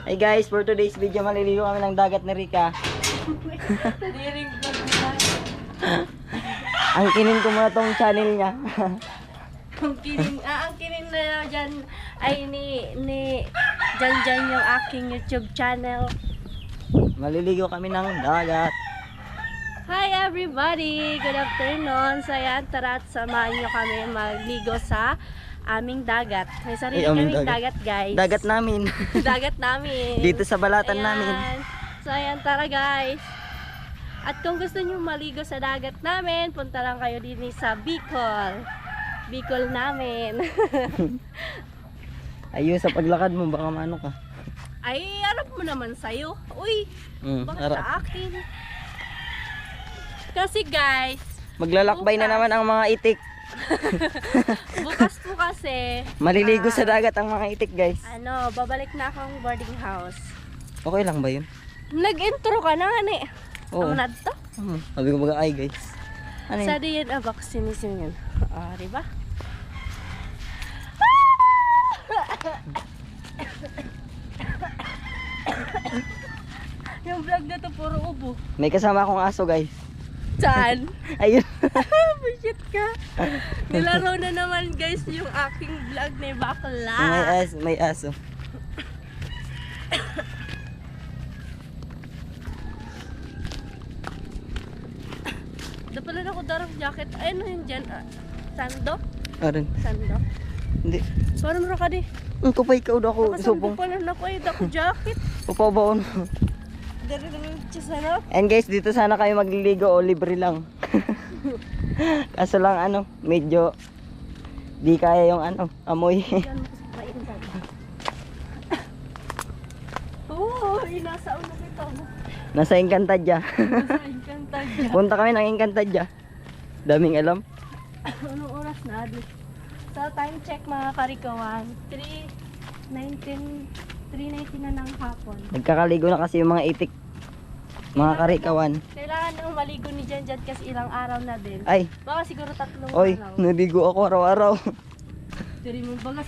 Hey guys, for today's video maliligo kami ng dagat ni Rika. Ang kinin ko muna tong channel niya. ang kinin na dyan ay ni Jan yung aking YouTube channel. Maliligo kami ng dagat. Hi everybody! Good afternoon! So yan, tara at samahan nyo kami magligo sa aming dagat. May sarili kaming dagat guys. Dagat namin. Dagat namin. Dito sa balatan Ayan. namin. So ayan, tara guys. At kung gusto nyo maligo sa dagat namin, punta lang kayo din sa Bicol. Bicol namin. Ayun, sa paglakad mo, baka maano ka. Ay, alam mo naman sa'yo. Uy, bakit sa akin? Kasi guys, maglalakbay na naman ang mga itik. bukas po kasi Maliligo sa dagat ang mga itik guys. Babalik na akong boarding house. Okay lang ba yun? Nag-intro ka na nga ni. Oo. Ang nadto? Sabi ko baga ay guys. Ano yun? Sa diyan vaccinating yun. Diba? Yung vlog na to puro ubo. May kasama akong aso guys. Saan? Ayun. Bullshit ka. Nilaro na naman guys yung aking vlog ni bakla. May aso. Da pala na ako darang jacket. Ay, ano yun dyan? Sando? Arin. Sando? Hindi. Parang mura ka di. Ang kapay ka udah ako. Nakasando Supong. pala na ko ay dako jacket. Papabaon. Dari naman sana. And guys, dito sana kayo magliligo o libre lang. Kaso lang medyo di kaya yung amoy. Oo, inasa ulo kita mo. Nasa Encantadja. Nasa Encantadja. Punta kami ng Encantadja. Daming alam. Anong oras na? Sa time check mga karikawan, 3:19 na ng hapon. Nagkakaligo na kasi yung mga itik. Mga karikawan. Kailangan nang maligo ni Jan kasi ilang araw na din. Ay, Baka siguro 3 oy, araw. naligo ako araw-araw. Tiri mo baga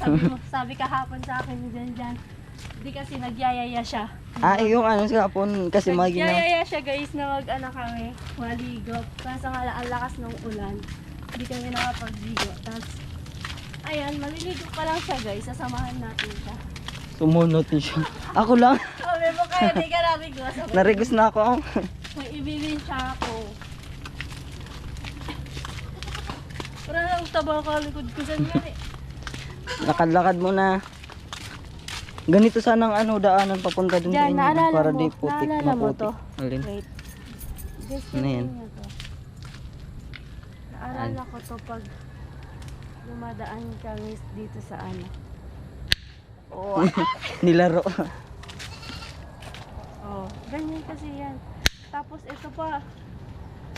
sabi kahapon sa akin ni Jan. Hindi kasi nagyayaya siya. Yung sa hapon kasi magina. Nagyayaya siya guys na kami, maligo. Kaso nga ang lakas ng ulan. Hindi kami nakapag-ligo. Tapos, ayan, maliligo pa lang siya guys. Sasamahan natin siya. Sumunod din siya. Ako lang. Sabi mo kaya di ka narigo. Narigos na ako. May ibili siya ako. Parang lang tabang kalikod ko dyan yan eh. Lakad-lakad muna. Ganito sanang daanan papunta dun sa Diyan, inyo. naalala Para mo, di putik, naalala mo maputik. to? Alin? Wait. Just Ano yan? to. Naalala ko to pag dumadaan kami dito sa Oh, Nilaro. oh, ganyan kasi yan. Tapos ito pa.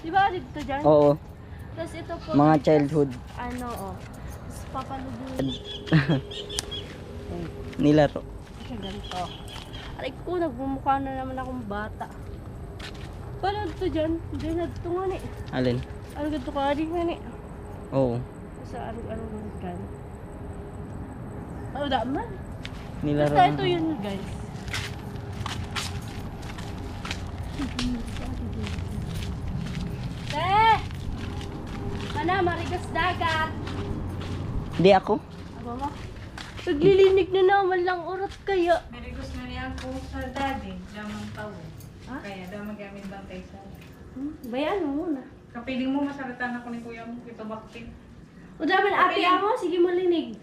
Di ba dito dyan? Oo. Tapos ito po. Mga childhood. Tapos papalubin. Nilaro. Kasi ganito. Aray ko, nagmumukha na naman akong bata. Paano dito dyan? Diyan na dito nga ni. Alin? Ano dito ka rin nga ni? Oo. Sa araw-araw ng kan. Ano daman? Nilaro. Basta ito yun guys. Mana, marigas dagat. Hindi ako. Aba mo? Naglilinig na naman lang urat kaya. Merigos na niya po sa daddy, damang tao. Kaya damang gamit bantay sa. Bayan mo muna. Kapiling mo, masaratan ako ni kuya mo, ito bakit. O daman ate ako, sige malinig.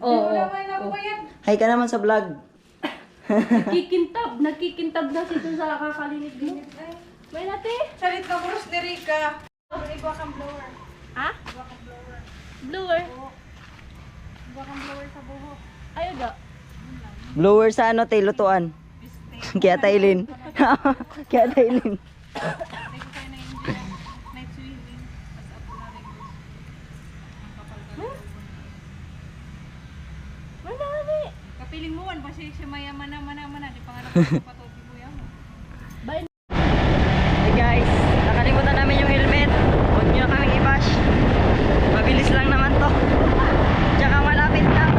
Oo. Hi ka naman sa vlog. Nagkikintab na si dun sa kakalinig mo. May nate? Salit ka, buros ni Rika. Igwa kang blower. Ha? Igwa kang blower. Blower? Igwa kang blower sa buhok. Ayaw ga. Blower sa lutuan. Kaya tailin. Kaya tailin. Hindi ko kayo na-enjoy. Night swimming. Tapos ako na rigos. Ang kapal ka. May nate? Kapiling mo, ano ba siya mayaman na. Di pa nga napapatobi mo yan mo. Bye. Hey guys, nakalimutan namin yung helmet. Huwag nyo na kaming i-bash. Mabilis lang naman to. Tsaka malapit lang.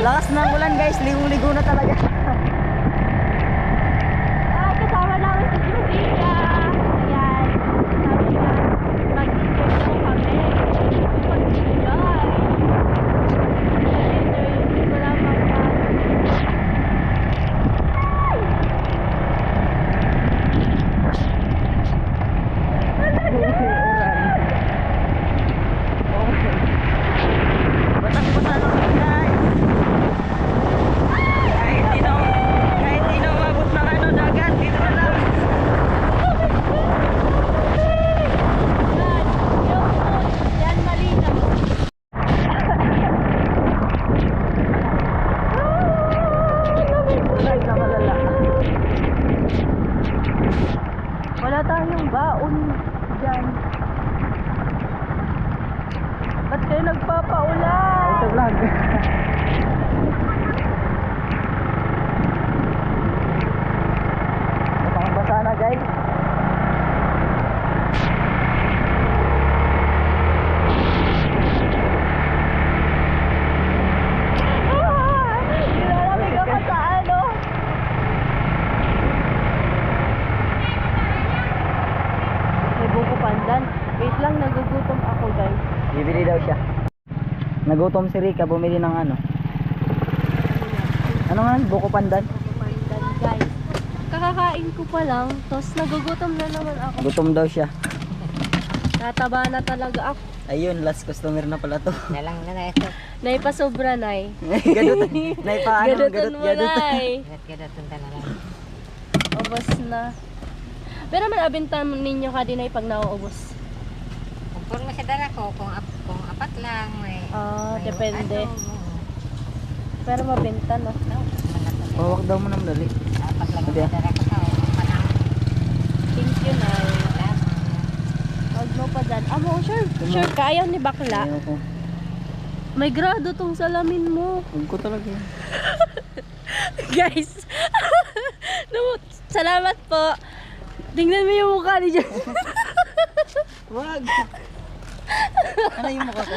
Lakas ng ulan guys, ligong-ligo na talaga. Kasama namin si Jessica. Yan. Sabi niya, mag-check daw kami. Pag-enjoy. Hindi ko lang Basang-basa na kami guys. Kahit di na umabot ng ano, dagat, dito na lang. Yan, malinaw. Ulan na malala. Wala tayong baon dyan. Ba't kayo nagpapaulan? Sa vlog. Basang-basa na guys. Nilalamig ako sa ano. May buko pandan. Wait lang, nagugutom ako guys. Bibili daw siya. Nagutom si Rika, bumili ng ano. Ano nga? Buko pandan. Buko pandan guys. Kakakain ko pa lang, tapos nagugutom na naman ako. Gutom daw siya. Nataba na talaga ako. Ayun, last customer na pala to. Nalang na ito. Naipasobra, Nay. Gadot. Naipaano, Gadutan mo, gadot. Nay. Gadat-gadat na lang. Ubos na. Pero man abintan ninyo ka din ay pag nauubos. Kung mo sa dala ko, kung apat lang, may... Ah, may depende. ano, oo. Pero mabenta, no? No, manatali. Pawak daw mo ng dali. Apat lang Sabi, ang dala ko sa panang. Thank you, Nay. Huwag mo pa dyan. Amo, sure. Sure ka, ayaw ni bakla. Ayaw ko. May grado tong salamin mo. Huwag ko talaga. Guys. No, salamat po. Tingnan mo yung mukha ni Jen. Wag. Ano yung mukha ko?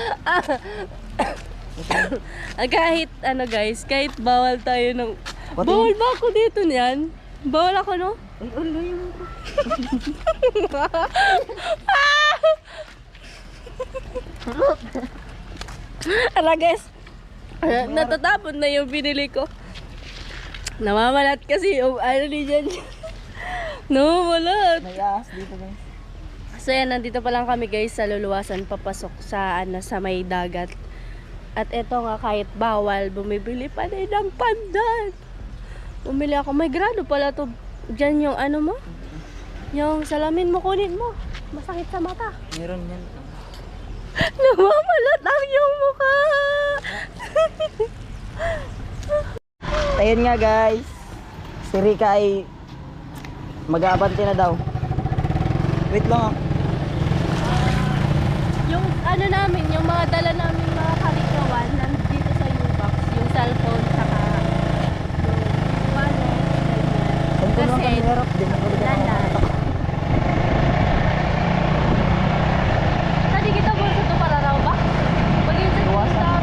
Kahit ano guys, kahit bawal tayo ng... Pati- Bawal ba ako dito niyan? Bawal ako, no? Ay, ulo yung mukha. Ala guys, natatapon na yung binili ko. Namamalat kasi yung ano ni Jen. Namamalat. May ahas dito guys. So yan, nandito pa lang kami guys sa luluwasan papasok sa ano, sa may dagat. At eto nga, kahit bawal, bumibili pa din ng pandan. Bumili ako, may grado pala to. Diyan yung ano mo, yung salamin mo, kunin mo. Masakit sa mata. Meron yan. Namamalat ang yung mukha. Ayun nga guys. Si Rika ay mag-aabante na daw. Wait lang ah. Yung ano namin, yung mga dala namin mga kalikawan nandito sa U-Box, yung cellphone saka yung wallet, Saan ko naman Kasi, kami harap din. lalan. Tadi kita buat satu para raw ba? Pagin sa Luwasan.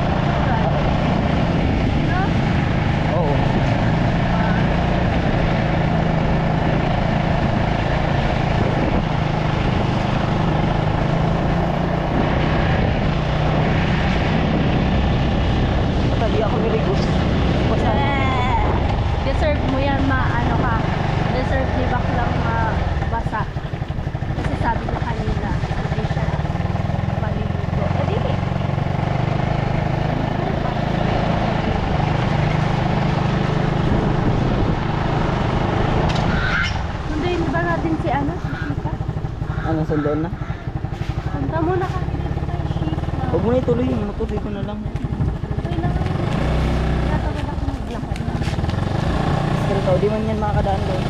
No? Oo. Matabi ako nirigos. Basta. Deserve mo yan ano ka. Deserve ni baklang mabasa. Kasi sabi ko kanina, hindi siya maliligo. Eh di. Sunduin ba natin si ano? Si Shika? Ano, sundoon na? Punta muna kami dito kay Shika. Huwag mo na ituloy. Matuloy ko na lang. Okay lang. Natawad ako maglakad na. Pero tao, di man yan makakadaan doon.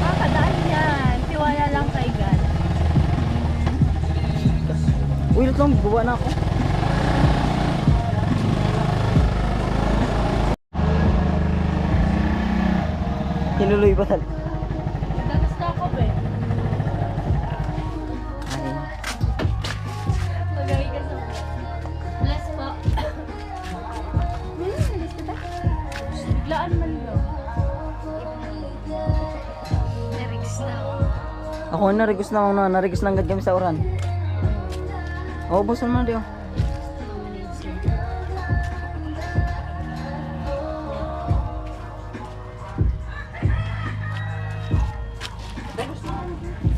Makakadaan yan. Tiwala lang kay God. Uy, ito lang. Buwa na ako. Tinuloy ba talaga? Dagas na ako, be. Magawin ka sa... Bless po. Bless ka ba? Ako narigos na ako na, narigos na agad kami sa oran. Oo, buson mo diyo.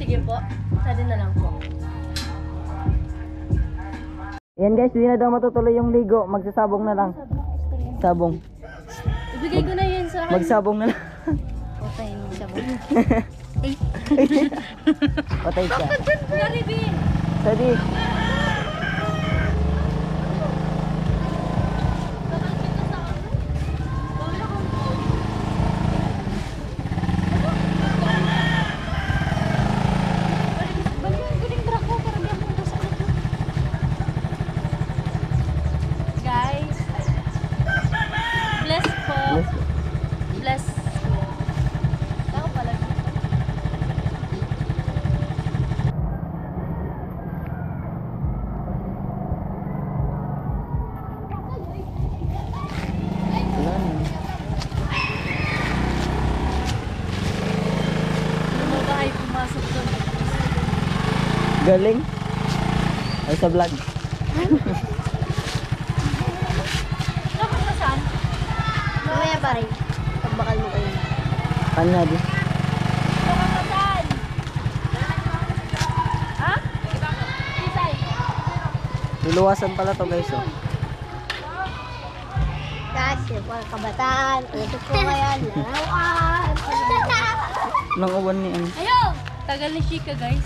Sige po. Sali na lang po. Yan guys, hindi na daw matutuloy yung ligo. Magsasabong na lang. Sabong. Ibigay ko na yun sa akin. Magsabong na lang. Okay, sabon. Patay siya. Naribin! Sadi. Guys, bless po. Bless po. Tao pala dito. Ano ba ay pumasok doon? Galing. Ay sa vlog. Dapat na saan? Mamaya pa rin. Pagbakal mo kayo. Ano na di? Dapat na saan? Ha? Isay. Luluwasan pala to guys oh. Kasi, mga kabataan, utot ko ngayon. Larawan. Nang uwan ni ano. Ayo! Tagal ni Shika, guys.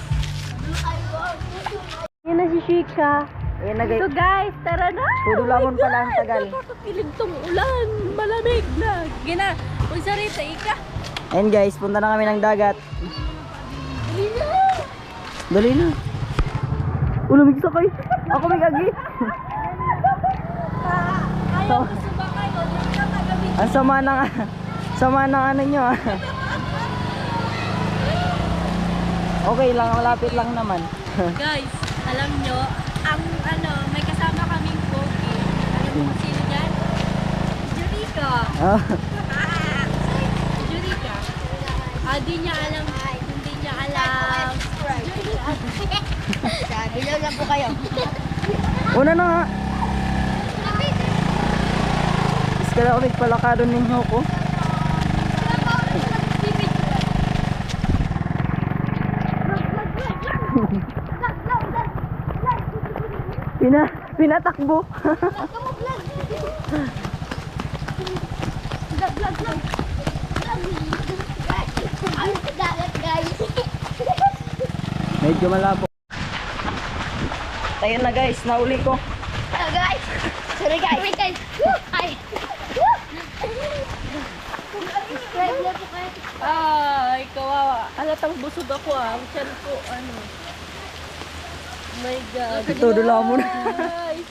Yan na si Shika. Ayan na guys. So guys, tara na! Tudulamon pala ang tagal. Nakakakilig tong ulan. Malamig na. Gina, kung sarita, ika. Ayan guys, punta na kami ng dagat. Dali na! Dali na. Ulamig sakay. Ako may agi. Ayaw ko sumakay. O, dali na kagabi. Ang sama ng ano nyo ah. Okay lang, malapit lang naman. Guys, alam nyo, ang may kasama kaming pogi. Alam mo kung sino dyan? Jurica. Ah, Jurica. Di niya alam. Hindi niya alam. Bilaw lang po kayo. una na nga. Iskala ulit palakado ninyo ko. Pinatakbo. Medyo malabo. Tayo na guys, nauli ko. Guys! Sorry guys! Sorry guys! Ay! Subscribe na po kayo. Ay, kawawa. Halatang busog ako ah. Ang tiyan ko, ano. Oh my God. Todo lang mo na. Ay.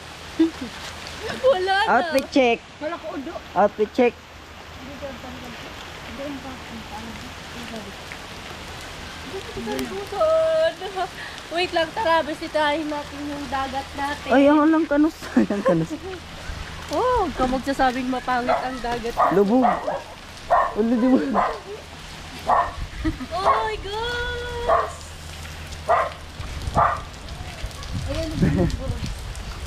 Wala na. Outfit check. Wala ko udo. Outfit check. Wait lang, tara. Bisitahin natin yung dagat natin. Ay, ang lang kanus. Ang kanus. Oh, huwag ka magsasabing mapangit ang dagat. Lubog. Ulo di mo. Oh my gosh!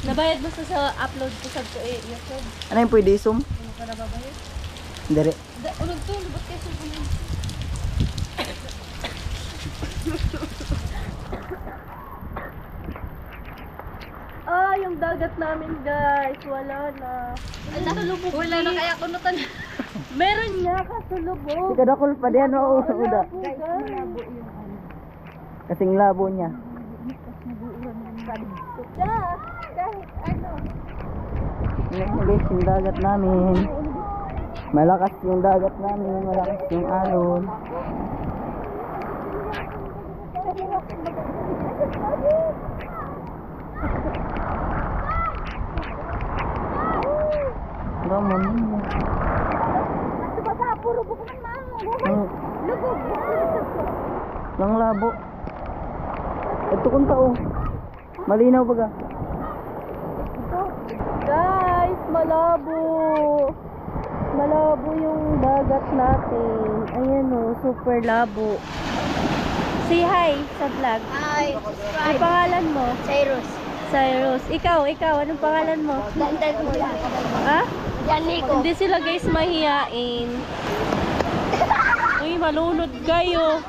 Nabayad mo sa upload ko sa YouTube. Ano yung pwede zoom? Ano ka nababayad? Dere. Ulog to, lubot kayo sa bulan. Yung dagat namin guys, wala na. Wala na kaya kunutan. Meron niya kaso lubog. Si kadakol pa diyan o uda. Kasing labo niya. Kahit ano. Ngayon guys, yung dagat namin. Malakas yung dagat namin, malakas yung alon. Ramon. Puro buko ng mga. Lubog. Lang labo. Ito kung tao. Malinaw baga. Guys, malabo. Malabo yung dagat natin. Ayan o, super labo. Say hi sa vlog. Hi, Ano subscribe. pangalan mo? Cyrus. Cyrus. Ikaw, anong pangalan mo? Dandan mo lang. Ha? Jani ko. Hindi sila guys mahihain. Uy, malunod kayo.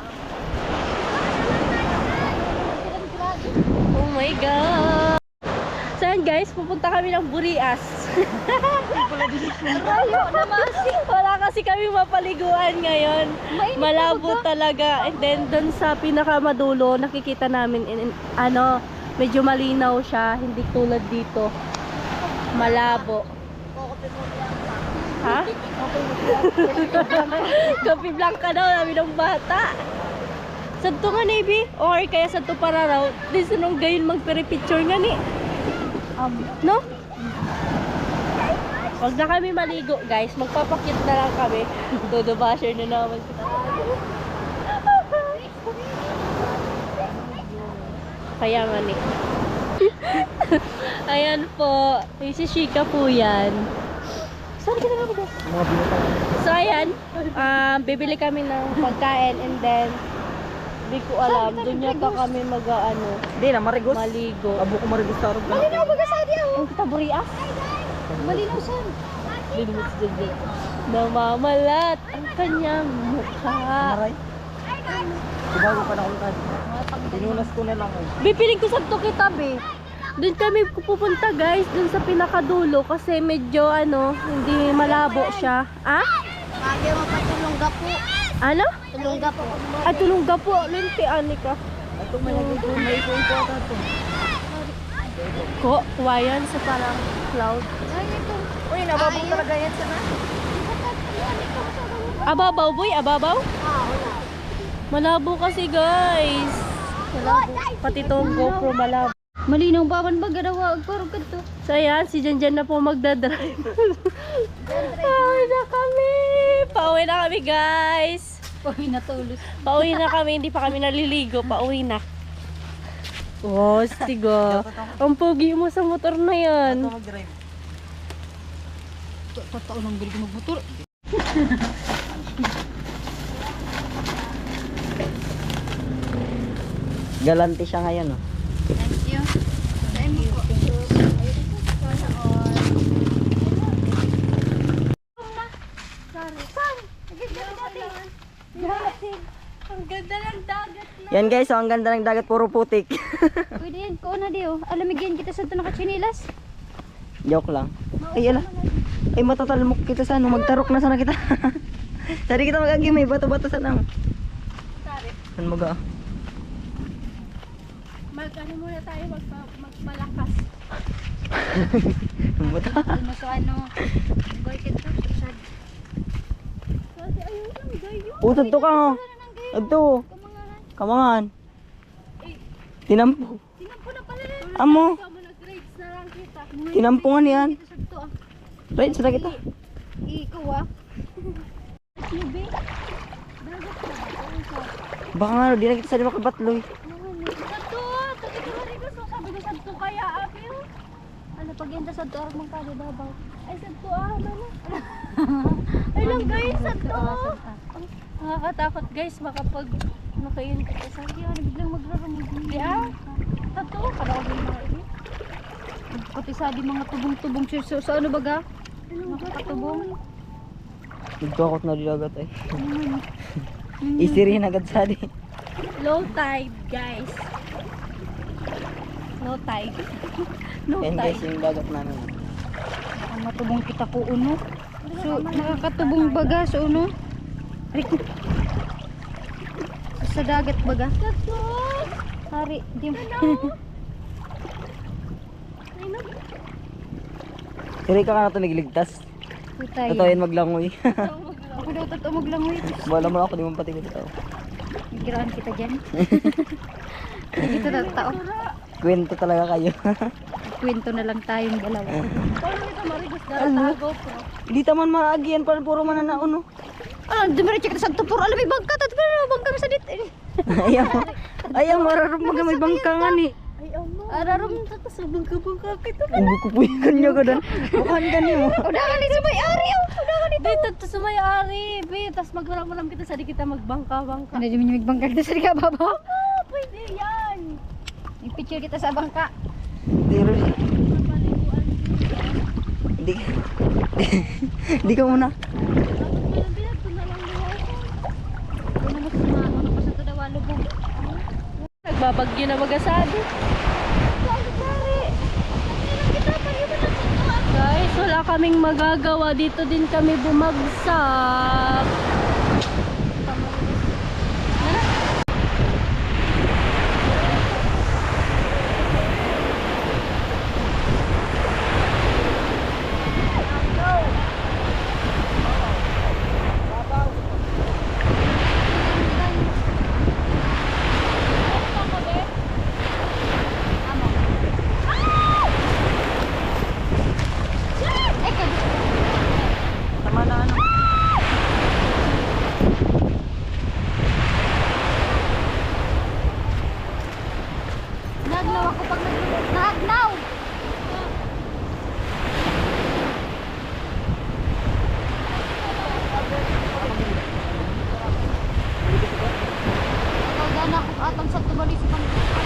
Oh my God. Saan guys? Pupunta kami ng Burias. Wala kasi kami mapaliguan ngayon. Malabo talaga. And then dun sa pinakamadulo, nakikita namin medyo malinaw siya. Hindi tulad dito. Malabo. Ha? Kopi Blanca daw namin ng bata. Santo nga Navy or kaya santo para raw. Di sunong gayon magpere-picture nga ni. No? Huwag na kami maligo guys. Magpapakit na lang kami. Todo basher na naman. Kaya nga ni. Ayan po. Si Shika po yan. Saan ka na guys? Mga binatang. So ayan, bibili kami ng pagkain and then di ko alam, doon yata kami Hindi na, marigos. maligo. Abo ko marigos sa arog. Malinaw ba sa diyo? Ang kita Burias? Malinaw saan? Linimits dyan. Namamalat ang kanyang mukha. Maray. Bago pa na untad. Pinunas ko na lang. Bipiling ko sa kita, be. Doon kami pupunta guys, doon sa pinakadulo kasi medyo hindi malabo siya. Ah? Sabi mo pa tulungga po. Ano? Tulungga po. At tulungga po, linti anika. Ito may may ko ata to. Ko, kuwayan sa parang cloud. Ay, ito. Uy, nababong talaga yan sana. Ababaw boy, ababaw? Wala. Malabo kasi guys. Malabo. Pati tong GoPro malabo. Malinaw ba man gadawa og parang kadto? So ayan, si Janjan na po magdadrive. Pauwi na kami. Pauwi na kami guys. Uy, natulos. Pauwi na kami, hindi pa kami naliligo. Pauwi na. Wow, stigo. Ang pogi mo sa motor na yan. Ito mag-drive. Totoo nang bil magmotor. Galante siya ngayon, oh. Thank you. Thank you. Ang ganda ng dagat na. Yan guys, oh, ang ganda ng dagat, puro putik. Pwede yan ko na diyo. Alamigyan kita sa tunong katsinilas. Joke lang. Ay, ala. Ay, matatalmok kita sa magtarok na sana kita. Sari kita mag-agi, may bato-bato sa nang. Ano mag-a? Mag-ano muna tayo, magmalakas. Buta. Ano so ano? Boy kito sad. Kasi ayun lang, gayo. Utod to ka, oh. Adto. Kamangan. Tinampo. Tinampo na pala rin. Amo. Ikaw mo nag-grades na lang kita. Tinampungan yan. Kita sad to ah. Right, sana kita. Ikaw ah. Lubi. Baka nga, di na kita sa lima kabatloy. Santo! Tati ko rin gusto. Sabi ko santo kaya apil. Ano pag yenta sad to arang kado dabaw. Ay santo mama. Ay lang guys, santo. Nakakatakot guys, makapag nakain ka sa Kaya biglang magraramig. Yeah. Santo, kada ko din mga ini. Pati sa di mga tubong-tubong sa ano baga? Nakakatubong. Nagtuakot na di dagat ay. Isirihin agad sa di. Low tide guys. Low tide. Low Yan guys, tide. yung dagat namin. Ang matubong kita ko uno. So nakakatubong baga sa uno. Sa dagat baga. Santo! Hari, di mo. Siri ka na ito nagligtas. Putay. Totoo yan maglangoy. Ako daw totoo maglangoy. Wala mo ako, di mo pati ko ito. Nagkiraan kita dyan. Ito na tao. Kwento talaga kayo. Kwento na lang tayong dalawa. Paano kita marigos dahil GoPro? Hindi taman maagian, puro mananaon, no? Ah, dumiretso kita sa tupuro. Alam may bangka. Tatlo na bangka sa dit. Ayaw, ayaw mararap may bangka nga ni. Ay, Araram ta sa bangka-bangka kita. Kupuikan niya ka dan. Bukan ka niyo. Udahan ni sa may-ari. Udahan ni. Dito to sa may-ari, be. Tapos magmaram kita sa di kita magbangka-bangka. Ano di mo magbangka dito sa ka baba? Ah, pwede yan. I-picture kita sa bangka. Pero di di ka muna. Ano mo sa ano pa sa tudawalo po. Nagbabagyo na mag-asado. Guys, wala kaming magagawa. Dito din kami bumagsak. Tama na ano. Nagnaw ako pag nagnaw. Ikaw dyan ako atang sa tubali sa pangkakas.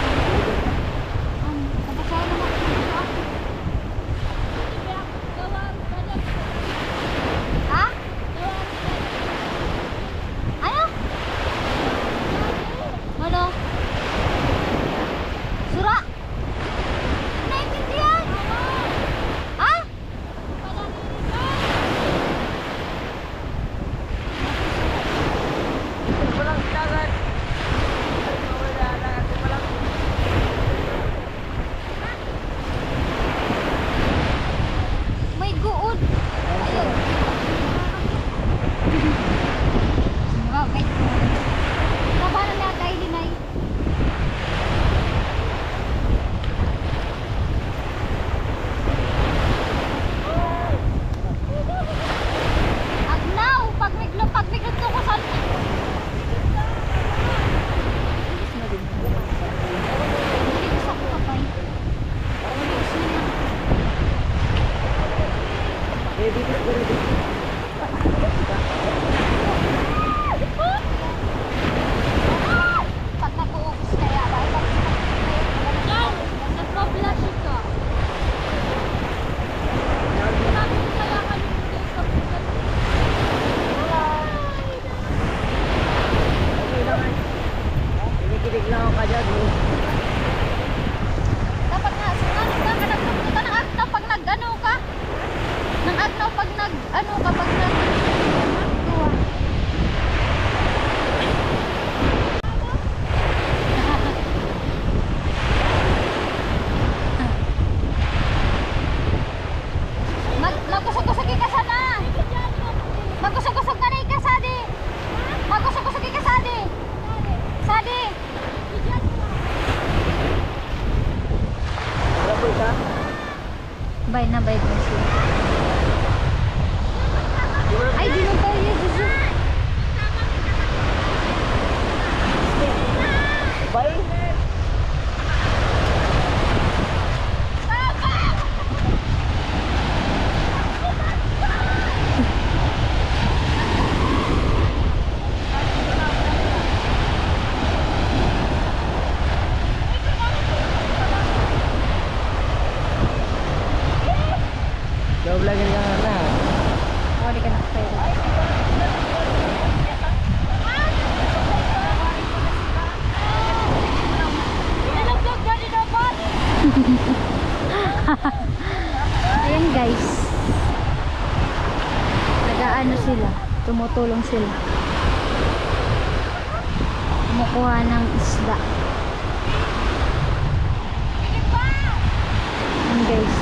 Kapasaya naman ako sa ako. Ha? Ano? Ano? Sura? Naintindihan? Ha? Walang dagat. Wala dagat walang. May guod. Ayun. Okay. Labanan na tayo linay. Agnaw! Pag nagluto ko sa... Hindi ko sa kapay. Ready to ready. Pag nabuoks kaya ba? Yan! Nagpa-flash ka. Sabi ko kaya kami hindi sa bukas. Kinikilig lang ako kadyan. Dapat nga, sunod ka nagpunta ng agnaw pag nag-ano ka. Ng agnaw pag nag-ano ka, pag nag-tuwa. Magkusog-kusog ka sana. Magkusog-kusog ka na ka, Sadi. Magkusog-kusog ka, Sadi. Sadi. Laboy ka? Bay na bay mo siya. Ay, di mo tayo yun, Juju. Bye. Jawab lagi nga na. Oh, di ka nakapayro. Ayan guys. Nag-aano sila. Tumutulong sila. Kumukuha ng isda. Ayan guys.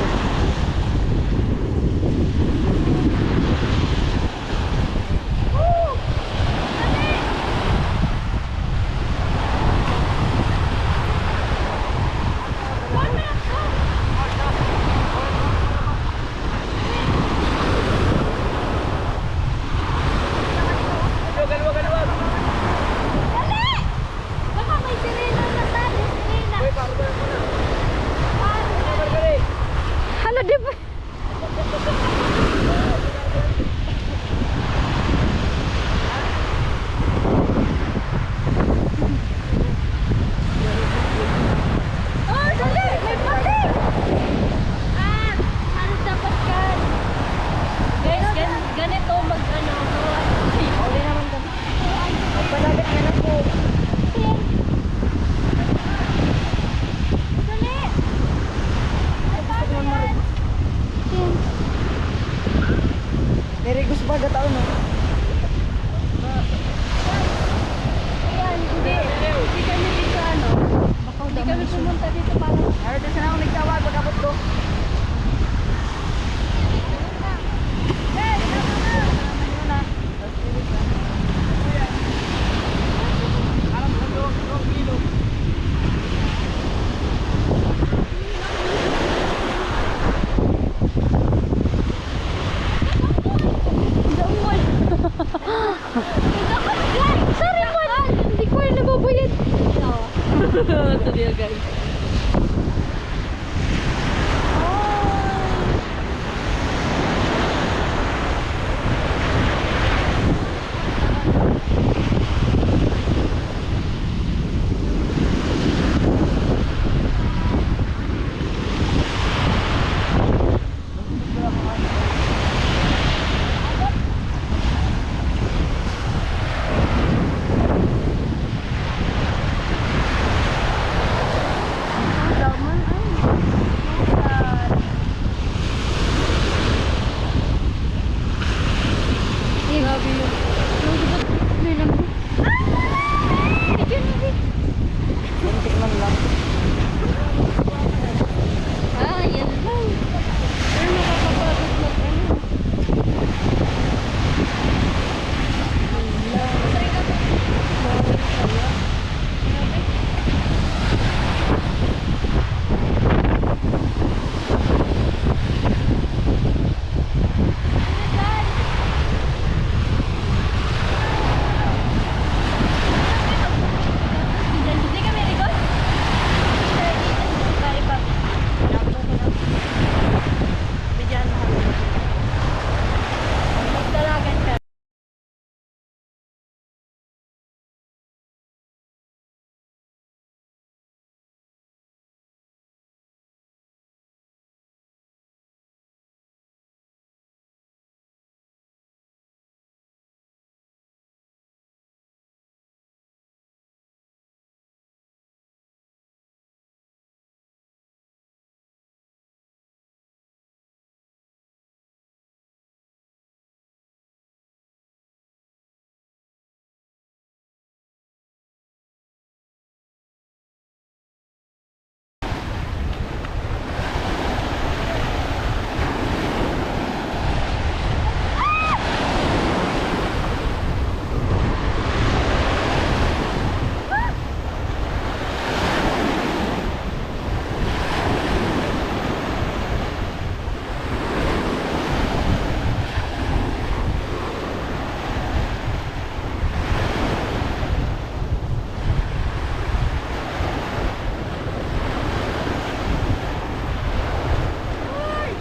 Rigos ba gataon no? Ayan, hindi kami dito ano. Hindi kami pumunta dito para Ay, kasi na ako nagtawag pagkabot ko. Sorry po. Hindi ko yung nababayad. ito dia guys. Grabe yun. Muntik man lang. Yan lang. Pero nakakapagod mag ano. Hindi kami rigos? Bigyan mo kami. Magdalagan ka. Uy.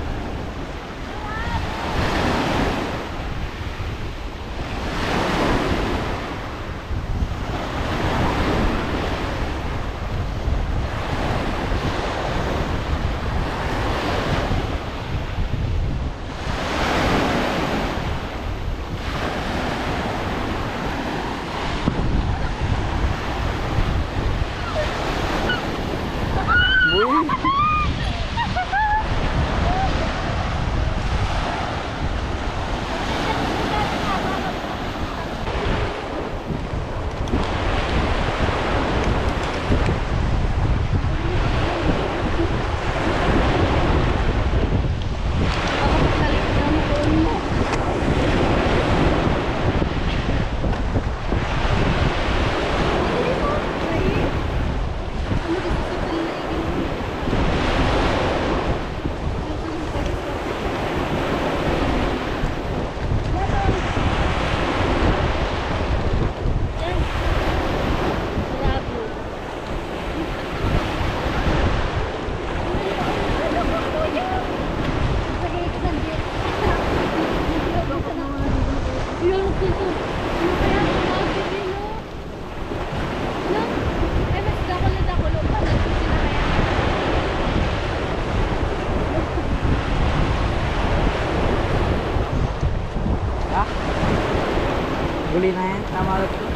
Huli na yan. Tama ulit ko.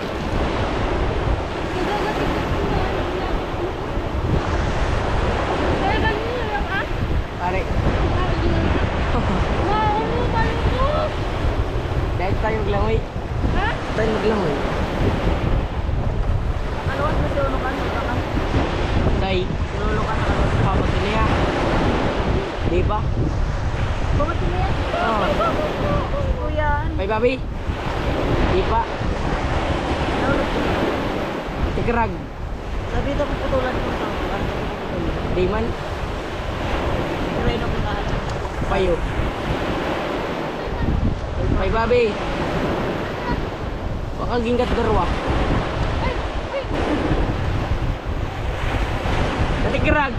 Pare. tayo maglangoy. Ha? Tayo maglangoy. Kalawat na si Ulukan. Tay, Sinulukan na kalawat. kapag niya. Di ba? Bakit sila yan? Oo. Kuya. Ay, babi. Di pa. Tigrag. Sabi ito puputulan ko sa Di man. Try na puntahan. Payo. Ay, babi. Baka ginggat darwa. Tigrag.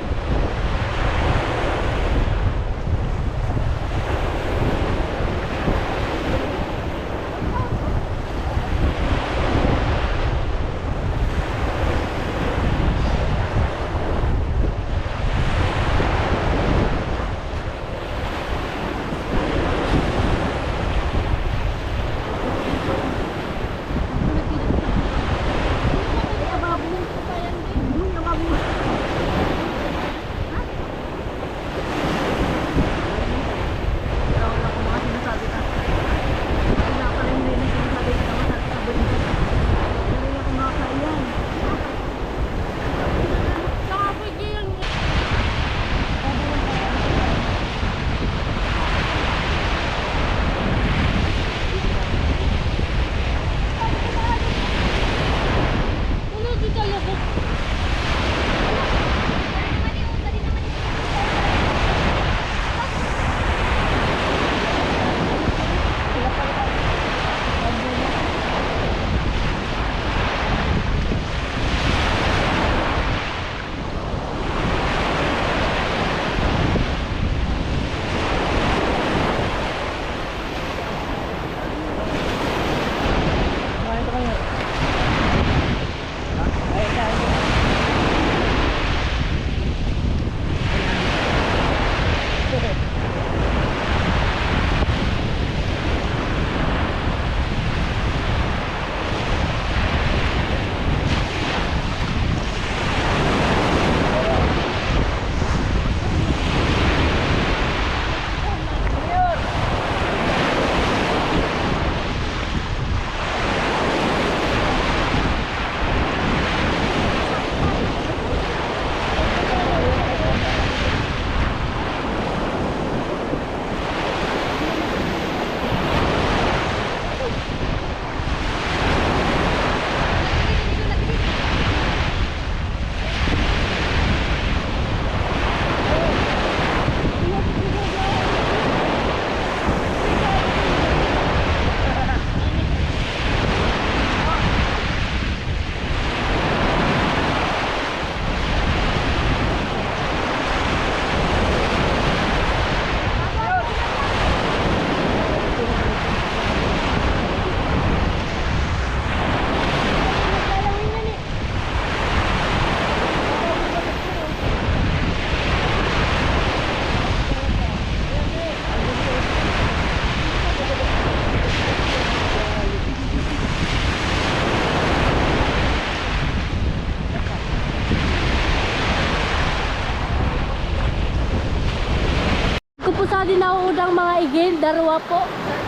Kupusa din ako ng mga igil, darwa po.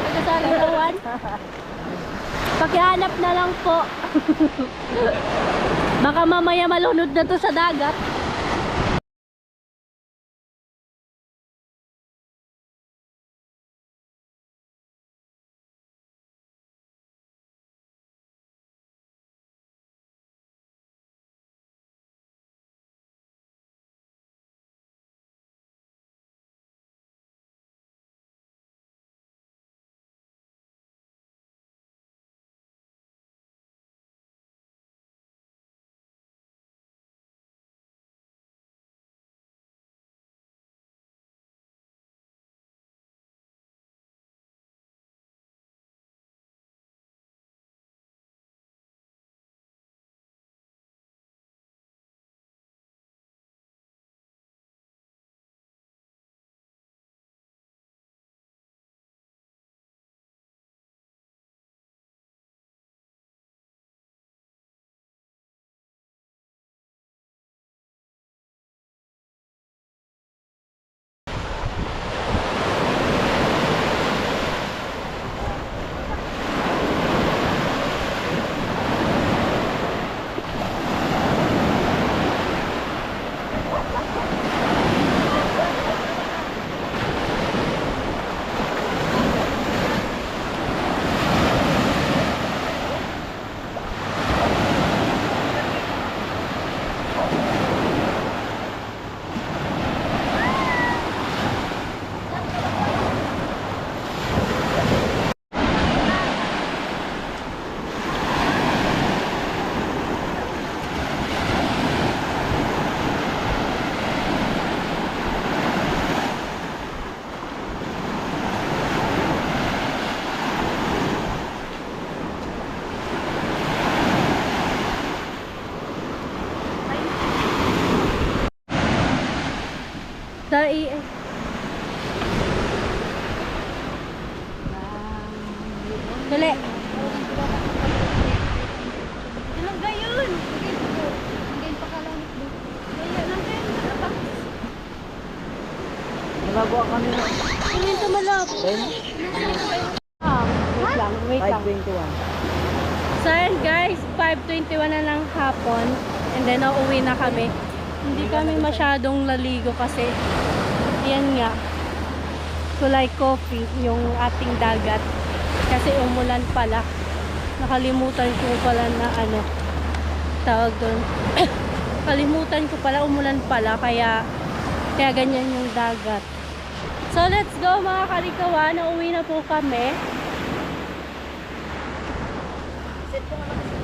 Nagkasarawan. Pakihanap na lang po. Baka mamaya malunod na to sa dagat. EA. Dali. Ilang gayon? Hindi pa kalamit doon. Gaya lang gayon. Nagawa kami na. Ano yung tumalap? Then, Wait lang, wait lang. 5:21. So ayan guys, 5:21 na lang hapon. And then nauwi na kami. Hindi kami masyadong naligo kasi yan nga, kulay coffee yung ating dagat. Kasi umulan pala. Nakalimutan ko pala na ano, tawag doon. Kalimutan ko pala, umulan pala. Kaya ganyan yung dagat. So let's go mga kalikawan. Nauwi na po kami.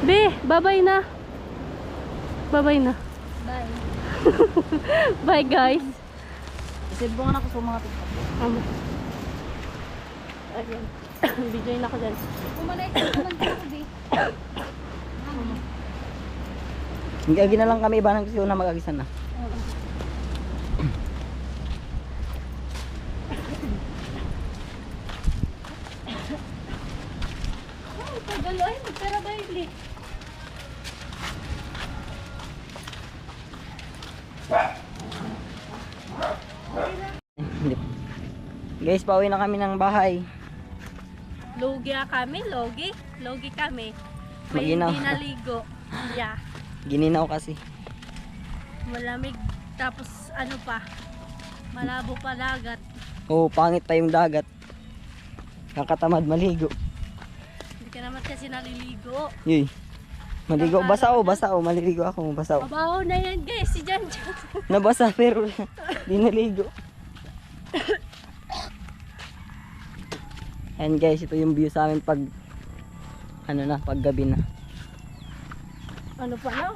Be, bye-bye na. Bye-bye na. Bye. Bye guys. Isip mo nga ako sa mga TikTok. Ayan. Video na ako dyan. Umanay ka naman dito, be. Mag-agi na lang kami, iba nang gusto na mag-agisan na. Ay, pagalo. Ay, magpera ba yung lit? Guys, pauwi na kami ng bahay. Logi kami, logi. Logi kami. May Maginaw. hindi naligo. Yeah. Gininaw kasi. Malamig. Tapos ano pa. Malabo pa dagat. Oo, pangit pa yung dagat. Kakatamad maligo. Hindi ka naman kasi naliligo. Yuy. Maligo, basa o, maliligo ako, basa o. Mabaho na yan guys, si Jan Jan. Nabasa pero di naligo. And guys, ito yung view sa amin pag pag gabi na. Ano pa lang?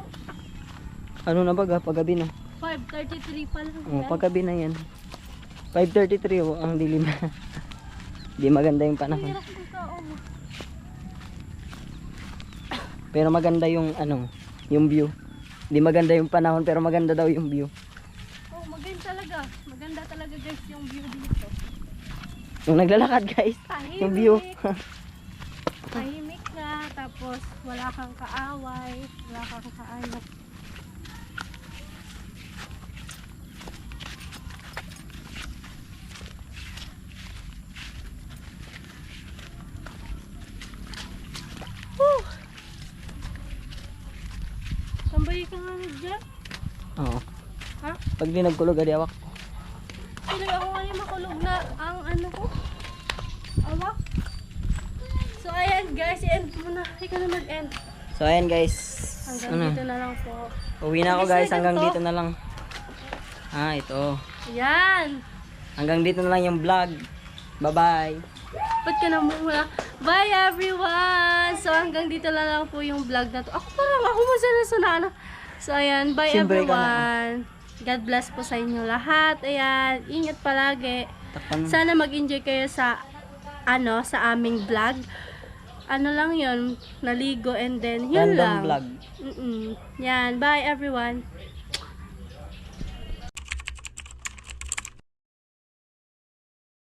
Ano na baga, pag gabi na. 5:33 pa lang Oh, yan. pag gabi na yan. 5:33 oh, ang dilim na. Di maganda yung panahon. Hirap ng tao. Pero maganda yung yung view. Di maganda yung panahon pero maganda daw yung view. Oh, maganda talaga. Maganda talaga guys yung view dito. Yung naglalakad guys, yung view. Tahimik ka, tapos wala kang kaaway, wala kang kaano. Woo! Tambay ka nga dyan. Oo. Ha? Pag di nagkulog adi awak. Sila ako ngayon makulog na ang ano ko. Awak. So ayan guys, end muna. Ikaw na mag-end. So ayan guys. Hanggang dito na lang po. Uwi na ako guys, Sige, hanggang ganito. dito na lang. Ito. Yan. Hanggang dito na lang yung vlog. Bye-bye. Ba't ka na muna? Bye everyone! So hanggang dito na lang po yung vlog na to. Ako parang ako masana. So ayan, bye Siyempre ka na. everyone. God bless po sa inyo lahat. Ayan, ingat palagi. Takpan. Sana mag-enjoy kayo sa sa aming vlog. Ano lang yun, naligo and then yun Random lang. vlog. Yan, bye everyone.